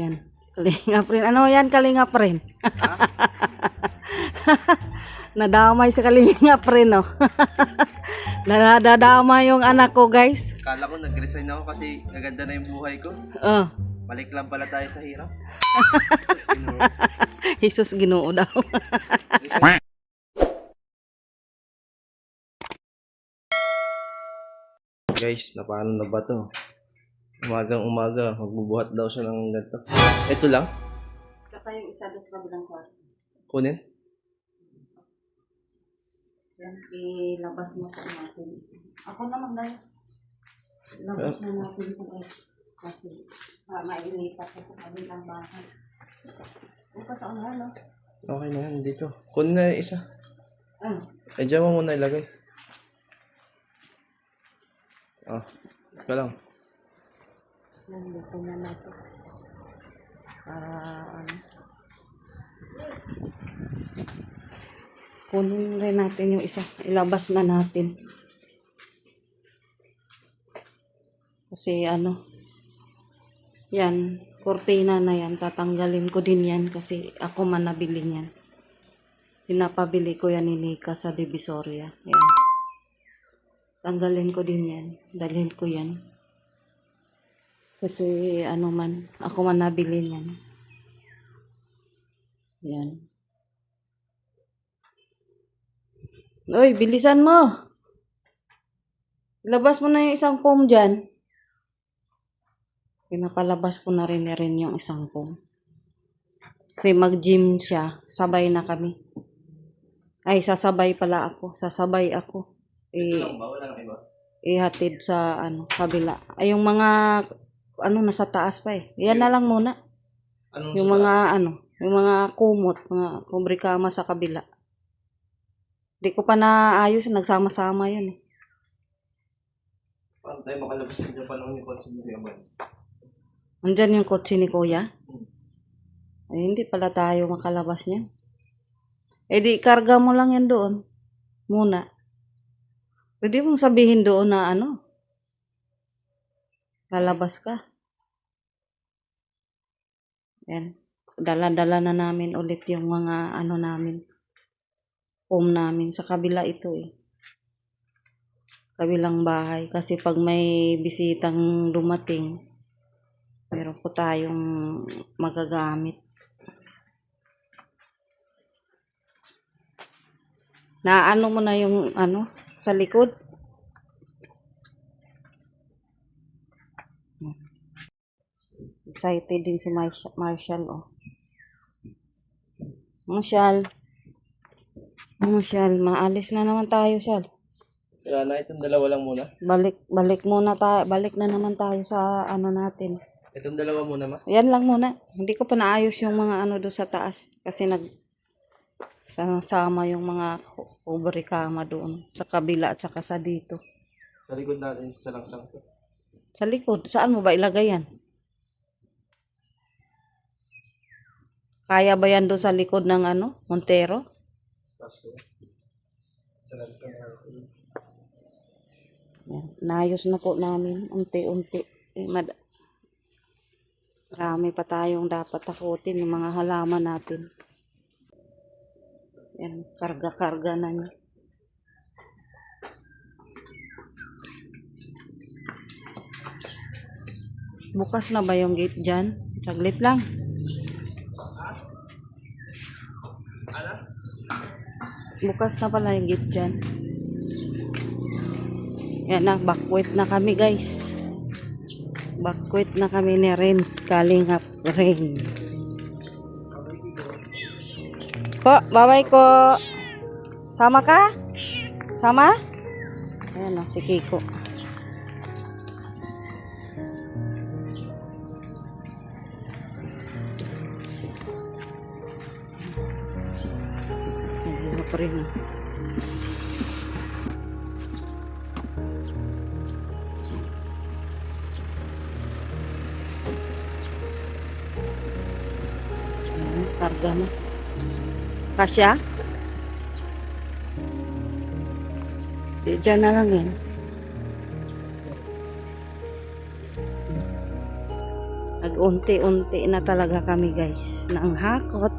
Yan. Kalinga rin. Ano yan, kalinga rin? Ha? Nadamay sa kalinga rin, no? Nadadama yung anak ko, guys. Kala ko nag-resign ako kasi naganda na yung buhay ko. Oh. Balik lang pala tayo sa hirap. Jesus, Ginoo daw. Guys, napaano na ba to? Umagang umaga, magbubuhat daw siya ng ganito. Ito lang? Saka yung isa doon sa kabilang kwarto. Kunin? Yan, ilabas mo po natin. Ako naman dahil. Ilabas na natin ito, guys. Kasi, mailipat ka sa kabilang bahay. Bukas ako na, no? Okay na yan, dito. Kunin na yung isa. Ano? Eh, dyan mo muna ilagay. Ah, ika lang. Nandito na natin. Para, ano. Kunin rin natin yung isa. Ilabas na natin. Kasi, ano. Yan. Kortina na yan. Tatanggalin ko din yan kasi ako man nabili yan. Pinapabili ko yan ni Nika sa Divisoria. Yan. Tanggalin ko din yan. Dalhin ko yan. Kasi ano man, ako man nabili yan. Yan. Uy, bilisan mo. Ilabas mo na yung isang foam dyan. Pinapalabas ko na rin yung isang foam. Kasi mag-gym siya. Sabay na kami. Ay, sasabay pala ako. Sasabay ako. Ito lang ba? Wala nang iba? Ihatid sa kabila. Ay, yung mga nasa taas pa eh. Yan na lang muna. Anong Yung mga yung mga kumot, mga kubrikama sa kabila. Di ko pa naayos, nagsama-sama yan eh. Paano tayo makalabas sa panahon ni Kotse ni Riaman? Andyan yung kotse ni Kuya. Ay, hindi pala tayo makalabas niyan. Eh di, karga mo lang yan doon. Muna. Pwede mong sabihin doon na lalabas ka. Yan. Dala-dala na namin ulit yung mga namin. Home namin. Sa kabila ito eh. Kabilang bahay. Kasi pag may bisitang dumating, meron po tayong magagamit. Na mo na yung sa likod. Excited din si Marshall, oh. Marshall, maalis na naman tayo, Shal. Kaya na, itong dalawa lang muna. Balik muna tayo, balik na naman tayo sa natin. Itong dalawa muna, ma. Yan lang muna. Hindi ko pa naayos yung mga doon sa taas. Kasi sama yung mga kubrikama doon. Sa kabila at saka sa dito. Sa likod natin, sa langsang to. Sa likod. Saan mo ba ilagay yan? Kaya ba yan doon sa likod ng Montero? Kaso, sa langsang natin. Yan. Naayos na po namin. Unti-unti. Marami pa tayong dapat takutin yung mga halaman natin. Yan, karga-karga na niya. Bukas na ba yung gate dyan? Saglit lang. Bukas na pala yung gate dyan. Yan na, backwait na kami guys. Backwait na kami ni Ren. Kalingap Ren. Ko, bye-bye ko. Sama ka? Sama? Ayan na, si Kiko. Hindi pa rin. Karga na. Kasya? Diyan na lang yan. nag-unti-unti na talaga kami guys ng hakot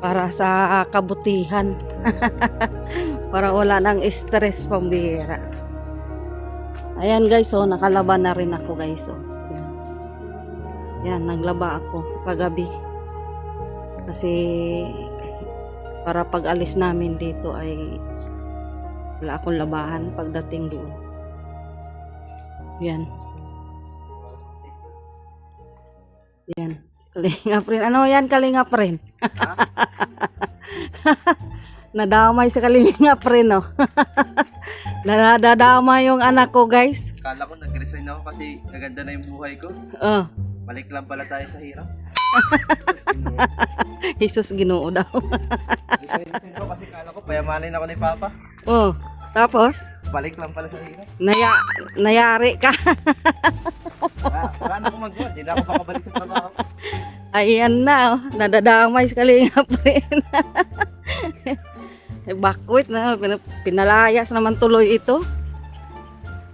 para sa kabutihan. Para wala nang stress pambihira. Ayan guys, oh, nakalaban na rin ako guys. Oh. Yan, naglaba ako kagabi. Kasi para pag alis namin dito ay wala akong labahan pagdating doon. Yan. Yan. Kalingap rin. Ano yan? Kalingap rin. Nadamay sa kalingap rin, oh. Nadadama yung anak ko, guys. Kala ko nag-resign ako kasi naganda na yung buhay ko. Oh. Balik lang pala tayo sa hirap. Jesus Ginoo daw. Resign ko kasi kala ko payamanin ako ni Papa. Oh. Tapos, Balik lang pala sa hirap. nayari ka. Wala na akong magawa. Hindi na ako makabalik sa trabaho. Ayan na, oh. Nadadamay sa kalingap rin. Bakwit na, pinalayas naman tuloy ito.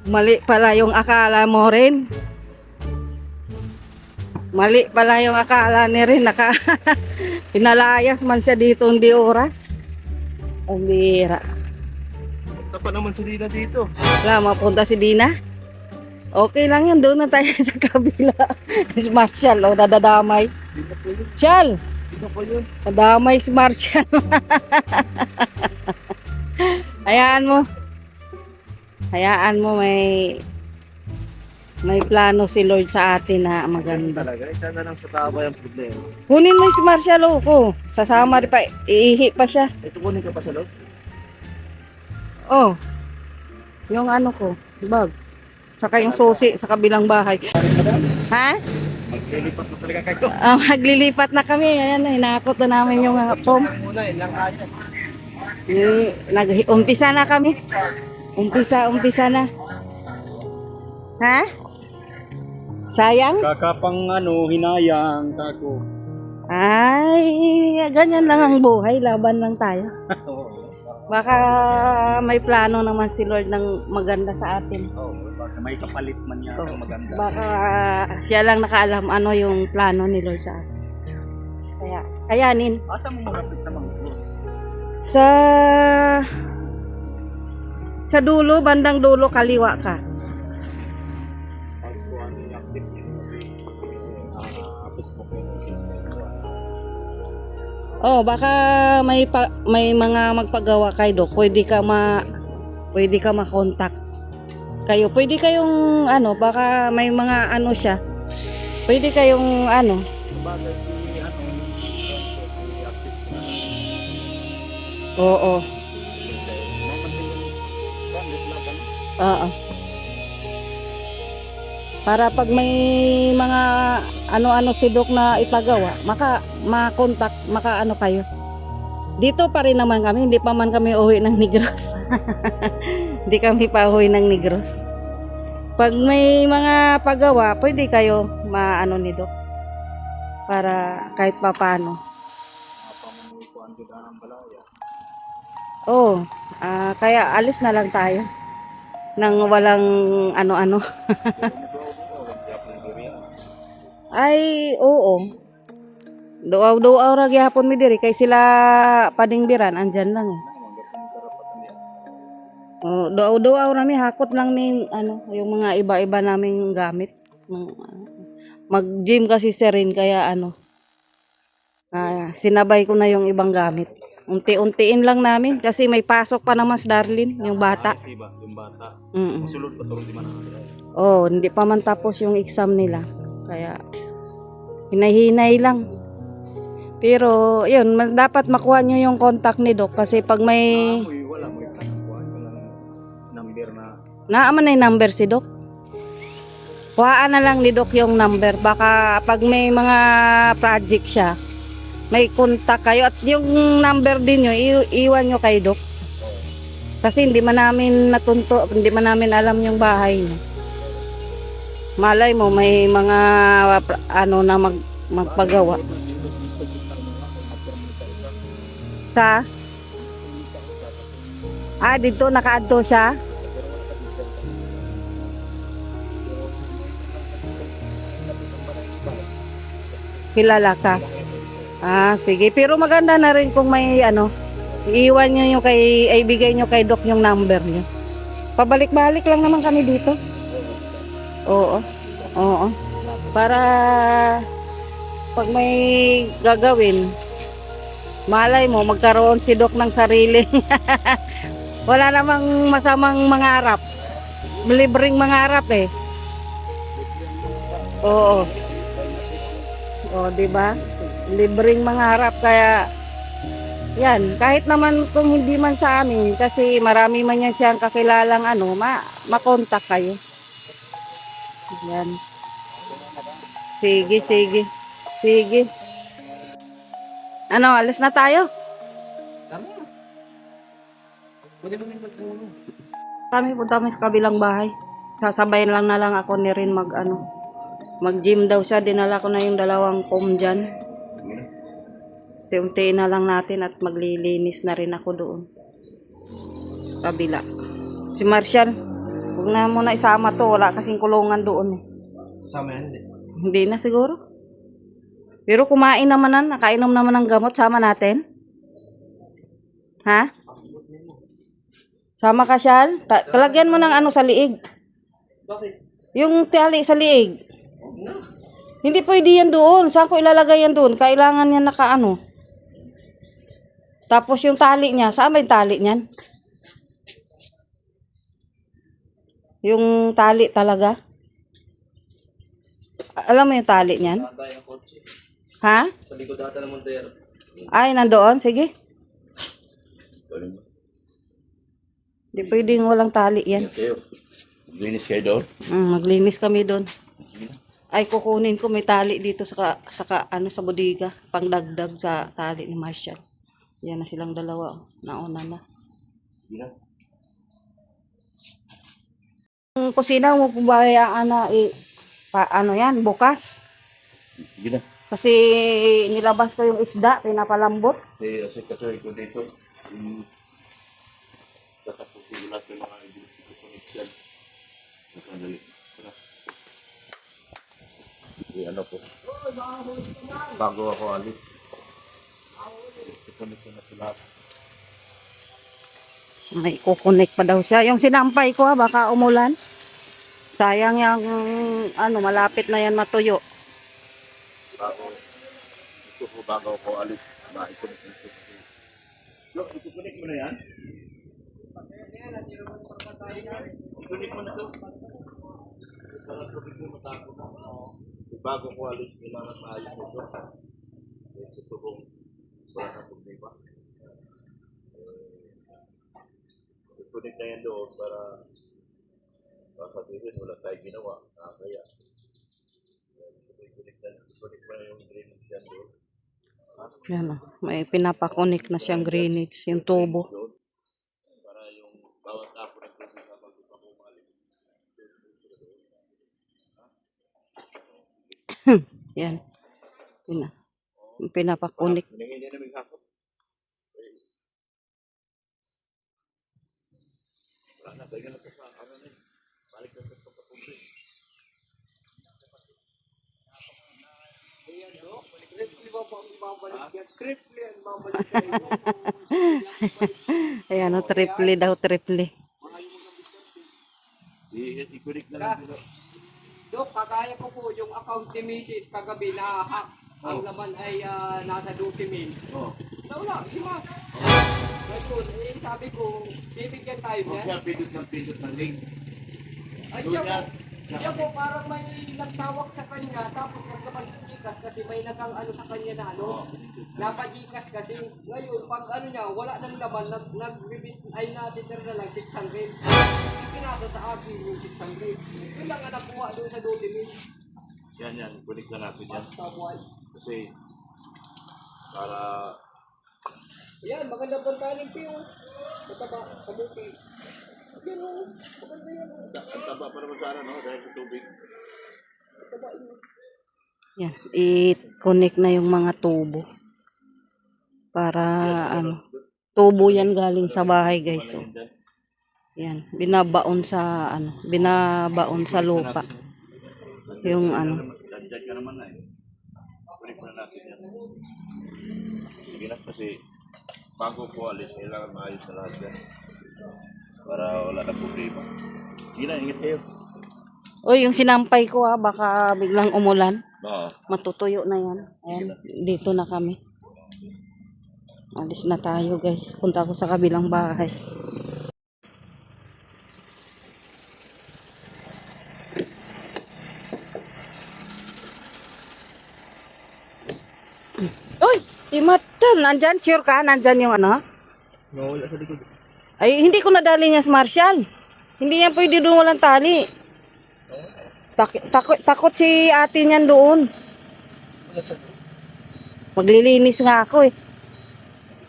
Mali pala yung akala mo rin. Mali pala yung akala ni rin. Pinalayas man siya dito hindi oras. Ang bira. Punta pa naman si Dina dito. Wala, mapunta si Dina. Okay lang yan, doon na tayo sa kabila. Si Marshall, oh, nadadamay. Dito po yun. Chal! Dito po yun. Nadamay si Marshall. Hayaan mo. Hayaan mo, may plano si Lord sa atin na maganda. Talaga. Ito na lang sa taba yung problema. Kunin mo si Marshall, oh, ko. Sasama rin pa, iihi pa siya. Ito kunin ka pa sa loob. Oh, yung ano ko, bag. Saka yung susi sa kabilang bahay. Ha? Maglilipat na talaga kayo. Maglilipat na kami. Ayan na, hinakot na namin yung pom. Muna, ilang kaya. Umpisa na kami. Umpisa na. Ha? Sayang? Kakapang hinayang kako. Ay, ganyan lang ang buhay. Laban lang tayo. Baka may plano naman si Lord ng maganda sa atin. Oh, baka may kapalit man niya Oh, ng maganda. Baka siya lang nakaalam ano yung plano ni Lord sa atin. Kaya, kayanin. Asa mo malapit sa mga bro? Sa dulo, bandang dulo, kaliwa ka. Pagkuhan ng active yun kasi Facebook yun. Oh, baka may mga magpagawa kayo do. Pwede ka ma-contact. Kayo, pwede kayong baka may mga siya. Pwede kayong Bagay si active na. Oo. Oo. Para pag may mga ano si Doc na ipagawa, ma-contact, kayo. Dito pa rin naman kami, hindi pa man kami uwi ng Negros. Hindi kami pa uwi ng Negros. Pag may mga pagawa, pwede kayo ni Doc. Para kahit pa paano. Oh, kaya alis na lang tayo. Nang walang ano-ano. Ay, oo. Duaw-duaw ra gyapon mi diri kay sila padingbiran andyan lang eh. Oh, duaw-duaw ra mi hakot lang mi yung mga iba-iba naming gamit. Mag-gym kasi si rin kaya sinabay ko na yung ibang gamit. Unti-untiin lang namin kasi may pasok pa naman si Darlene, yung bata. Yung bata. Mm-mm. Sulod pa to di man. Oh, hindi pa man tapos yung exam nila. Kaya hinay-hinay lang. Pero yun, dapat makuha nyo yung contact ni Doc kasi pag may Wala mo yung number na. naaman na yung number si Doc. Kuhaan na lang ni Doc yung number. Baka pag may mga project siya, may contact kayo. At yung number din nyo, iwan nyo kay Doc. Kasi hindi man namin hindi man namin alam yung bahay niya. Malay mo, may mga na magpagawa. Dito nakaadto siya. kilala ka. Ah, sige. Pero maganda na rin kung may ano, iiwan nyo yung kay, ay bigay nyo kay Doc yung number nyo. Pabalik-balik lang naman kami dito. Oo. Oo. Para pag may gagawin, malay mo, magkaroon si Doc ng sarili. Wala namang masamang mangarap. Libreng mangarap eh. Oo. O, di ba? Libreng mangarap kaya yan, kahit naman kung hindi man sa amin kasi marami man yan siyang kakilalang ano, makontak kayo. Yan. Sige, sige. Sige. Ano, alis na tayo? Kami punta kami sa kabilang bahay. Sasabayin lang na lang ako ni Rin mag ano. Mag-gym daw siya. Dinala ko na yung dalawang foam dyan. Unti-untiin na lang natin at maglilinis na rin ako doon. Kabila. Si Marshall, huwag na muna isama to. Wala kasing kulungan doon eh. Sama yan, hindi. Hindi na siguro. Pero kumain naman na. Nakainom naman ng gamot. Sama natin. Ha? Sama ka, Shal? Talagyan mo ng ano sa liig. Bakit? Yung tali sa liig. Hindi pwede yan doon. Saan ko ilalagay yan doon? Kailangan yan nakaano. Tapos yung tali niya. Saan ba yung tali niyan? Yung tali talaga. Alam mo yung tali niyan? Tatay ng kotse. Ha? Sa likod ata ng Montero. Ay, nandoon. Sige. Hindi pwedeng walang tali yan. Linis kayo doon? Maglinis kami doon. Ay, kukunin ko may tali dito sa ano sa bodega, pangdagdag sa tali ni Marshall. Yan na silang dalawa, nauna na. Ang kusina mo pabayaan na ano yan, bukas. Sige na. Kasi nilabas ko yung isda, pinapalambot. Kasi ko dito. Tatapusin mo natin mga connection. Nakadali. Ano po? Bago ako alis. Connection na sila. May kukonek pa daw siya. Yung sinampay ko baka umulan. Sayang yung ano, malapit na yan matuyo. Bago ako alis. Ma-connect nito. Look, ikukunik mo na yan? Ikukunik mo na ito. Bago ko alis, kailangan maayos nito. Ito kong wala na problema. Ikukunik na yan doon para sabihin wala tayo ginawa. Kaya ikukunik mo na yung drainage yan doon. Yan o, may pinapakonek na siyang drainage, yung tubo. Para yung bawat ako ng tubig na bago pa umalis. Yan. Yung pinapakonek. Hindi na maghapon. Wala na, tayo na sa ano na. Balik na sa pagkakumpin. Ayan o, triple daw, triple. I-connect na lang dito. Dok, kagaya ko po yung account ni Mrs. kagabi na hack. Ang laman ay nasa 12,000. Oh. Nawala, di ba? Ngayon, sabi ko, bibigyan tayo Kung niya. siya pindot ng link. Ay, siya po parang may nagtawag sa kanya, tapos nagkapag-gikas kasi may nag-ano sa kanya na ano. Napagikas kasi. Ngayon, pag ano niya, wala nang laman, ay natitira na lang 600. Pinasa sa akin yung 600. Yun lang ang nakuha doon sa 12,000. Yan, connect na natin yan. Tabuay. Kasi, para, Ayan, maganda bantayan po yung mataba, kabuti. Ayan o, maganda yan o. ang taba pa naman sana, no? Dahil sa tubig. Mataba yun. Yan, i-connect na yung mga tubo. Para ano, tubo yan galing sa bahay guys. So, yan, binabaon sa ano, binabaon sa lupa. Yung ano. Dadyan ka naman na eh. Connect na Sige na, kasi bago ko alis, kailangan maayos na lahat yan. Para wala na problema. Sige na, ingat kayo. Uy, yung sinampay ko baka biglang umulan. Oo. Matutuyo na yan. Ayan, dito na kami. Alis na tayo guys. Punta ako sa kabilang bahay. Uy! Timatan! Nandyan? Sure ka? Nandyan yung ano? Nawala sa likod. Ay, hindi ko nadali niya sa Marshall. Hindi yan pwede doon walang tali. Takot si ate niyan doon. Maglilinis nga ako eh.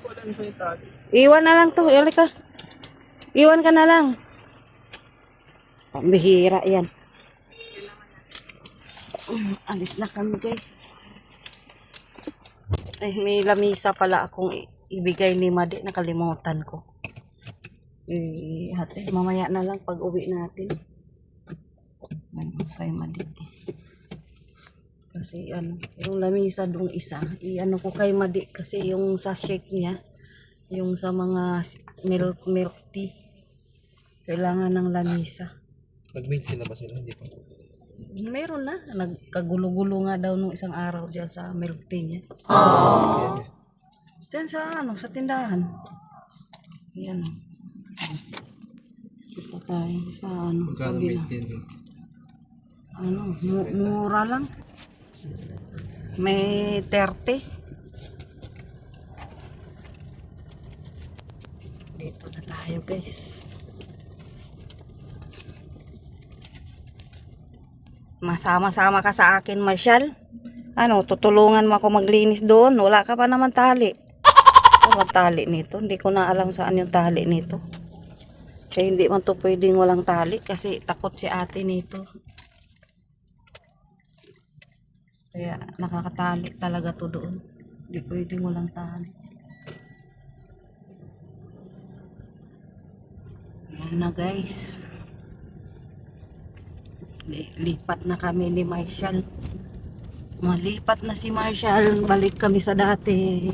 Wala na sa tali. Iwan na lang to. Yali ka. Iwan ka na lang. Pambihira yan. Alis na kami guys. Ay, may lamisa pala akong ibigay ni Madi. Nakalimutan ko. Mamaya na lang pag uwi natin. Ano kay Madi. Kasi yung lamisa dong isa, ano ko kay Madi kasi yung sa shake niya, yung sa mga milk tea, kailangan ng lamisa. Nag-maintain na ba sila? Hindi pa. Meron na, nagkagulo-gulo nga daw nung isang araw diyan sa milk tea niya. Diyan sa sa tindahan. Yan. Kita tayo sa Magkano kabila. maintain? Mura lang. May 30. Dito na tayo guys. Masama-sama ka sa akin, Marshall. Tutulungan mo ako maglinis doon. Wala ka pa naman tali. Saan ang tali nito? Hindi ko na alam saan yung tali nito. Kaya hindi man to pwedeng walang tali kasi takot si ate nito. Kaya nakakatali talaga to doon. Hindi pwedeng walang tali. Ayan na guys. Lipat na kami ni Marshall. Malipat na si Marshall. Balik kami sa dati.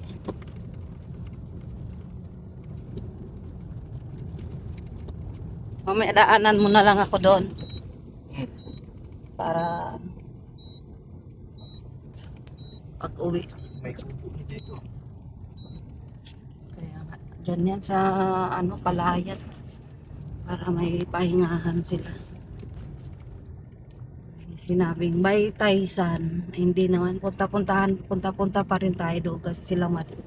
Mamaya daanan mo na lang ako doon. Para pag uwi. May kubo dito. Kaya nga, dyan yan sa palayan. Para may pahingahan sila. Sinabing by Taisan. Hindi naman. Punta-punta pa rin tayo doon kasi sila mati.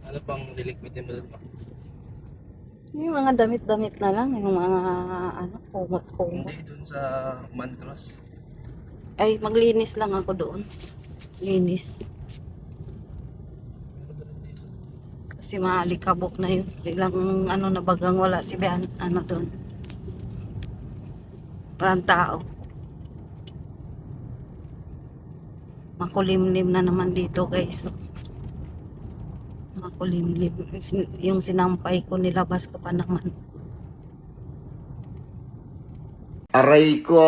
Ano pang lilikwitin mo doon? Yung mga damit-damit na lang. Yung mga kumot-kumot. Hindi, doon sa Mancross. Ay, maglinis lang ako doon. Linis. Kasi maalikabok na yun. Ilang na bagang wala si Ben, doon. Parang tao. Makulimlim na naman dito guys. Makulimlim. Yung sinampay ko nilabas ko pa naman. Aray ko!